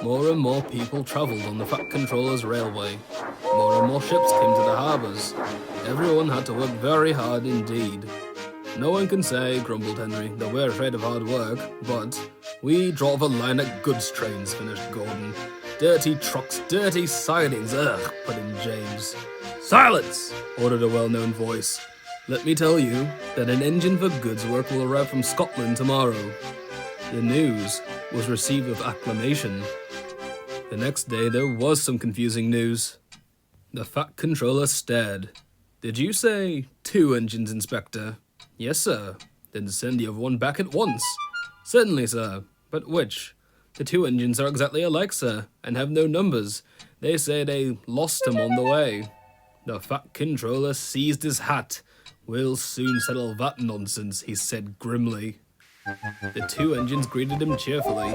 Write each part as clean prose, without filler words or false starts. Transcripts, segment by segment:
More and more people travelled on the Fat Controller's railway. More and more ships came to the harbours. Everyone had to work very hard indeed. No one can say, grumbled Henry, that we're afraid of hard work, but we drove a line of goods trains, finished Gordon. Dirty trucks, dirty sidings, ugh, put in James. Silence, ordered a well-known voice. Let me tell you that an engine for goods work will arrive from Scotland tomorrow. The news was received with acclamation. The next day there was some confusing news. The Fat Controller stared. Did you say 2 engines, Inspector? Yes, sir. Then send the other one back at once. Certainly, sir. But which? The 2 engines are exactly alike, sir, and have no numbers. They say they lost them on the way. The Fat Controller seized his hat. We'll soon settle that nonsense, he said grimly. The 2 engines greeted him cheerfully.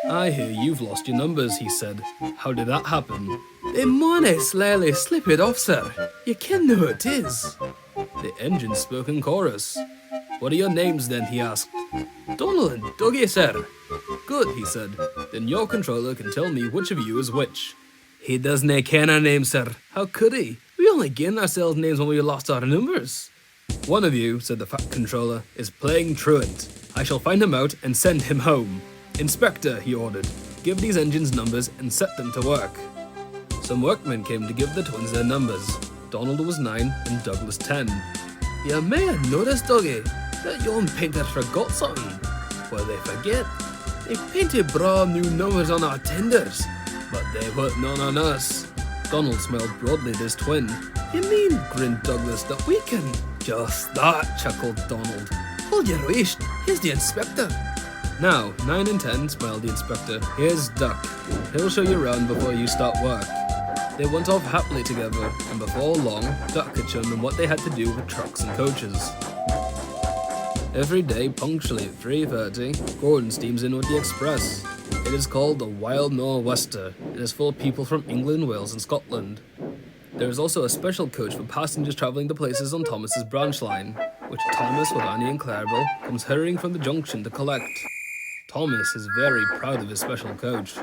I hear you've lost your numbers, he said. How did that happen? They maunay slyly slip it off, sir. You ken who it is. The engines spoke in chorus. What are your names then, he asked. Donald and Dougie, sir. Good, he said. Then your controller can tell me which of you is which. He doesn't ken our names, sir. How could he? We only gained ourselves names when we lost our numbers. One of you, said the Fat Controller, is playing truant. I shall find him out and send him home. Inspector, he ordered, give these engines numbers and set them to work. Some workmen came to give the twins their numbers. Donald was 9 and Douglas 10. You may have noticed, Dougie, that young painter forgot something. Well, they forget. They painted brand new numbers on our tenders, but they put none on us. Donald smiled broadly at his twin. You mean, grinned Douglas, that we can? Just that, chuckled Donald. Hold your waist, here's the inspector. Now, 9 and 10, smiled the inspector. Here's Duck. He'll show you around before you start work. They went off happily together, and before long, Duck had shown them what they had to do with trucks and coaches. Every day, punctually at 3:30, Gordon steams in with the express. It is called the Wild Nor'Wester, and is full of people from England, Wales, and Scotland. There is also a special coach for passengers travelling to places on Thomas's branch line, which Thomas, with Annie and Clarabel, comes hurrying from the junction to collect. Thomas is very proud of his special coach.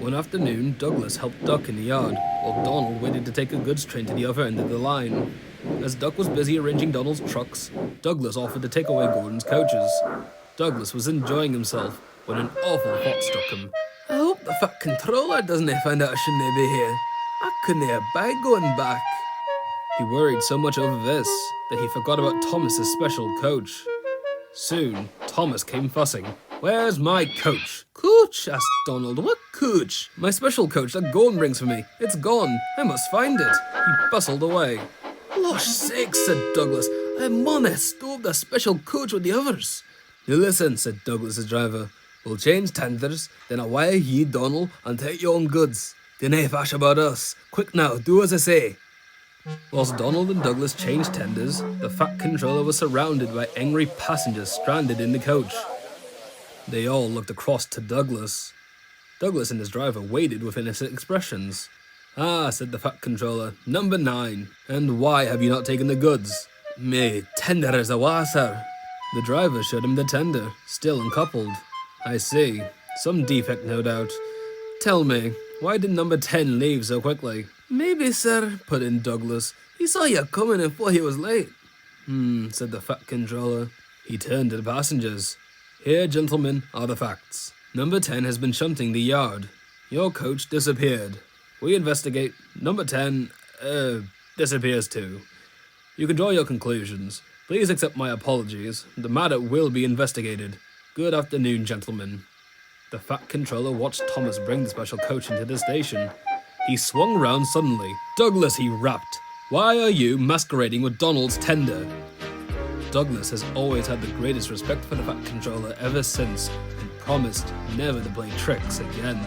One afternoon, Douglas helped Duck in the yard, while Donald waited to take a goods train to the other end of the line. As Duck was busy arranging Donald's trucks, Douglas offered to take away Gordon's coaches. Douglas was enjoying himself when an awful thought struck him. I hope the Fat Controller doesn't find out I shouldn't be here. I couldn't abide going back. He worried so much over this that he forgot about Thomas's special coach. Soon, Thomas came fussing. Where's my coach? Coach? Asked Donald. What coach? My special coach that Gordon brings for me. It's gone. I must find it. He bustled away. Losh sakes, said Douglas. I maunay stove the special coach with the others. Now listen, said Douglas's driver. We'll change tenders, then away ye, Donald, and take your own goods. Dinna fash about us. Quick now, do as I say. Whilst Donald and Douglas changed tenders, the Fat Controller was surrounded by angry passengers stranded in the coach. They all looked across to Douglas. Douglas and his driver waited with innocent expressions. Ah, said the Fat Controller, number 9. And why have you not taken the goods? Me tender is awa, sir. The driver showed him the tender, still uncoupled. I see. Some defect, no doubt. Tell me, why did number 10 leave so quickly? Maybe, sir, put in Douglas. He saw you coming and thought he was late. Said the Fat Controller. He turned to the passengers. Here, gentlemen, are the facts. Number 10 has been shunting the yard. Your coach disappeared. We investigate. Number 10, disappears too. You can draw your conclusions. Please accept my apologies. The matter will be investigated. Good afternoon, gentlemen. The Fat Controller watched Thomas bring the special coach into the station. He swung round suddenly. Douglas, he rapped. Why are you masquerading with Donald's tender? Douglas has always had the greatest respect for the Fat Controller ever since, and promised never to play tricks again.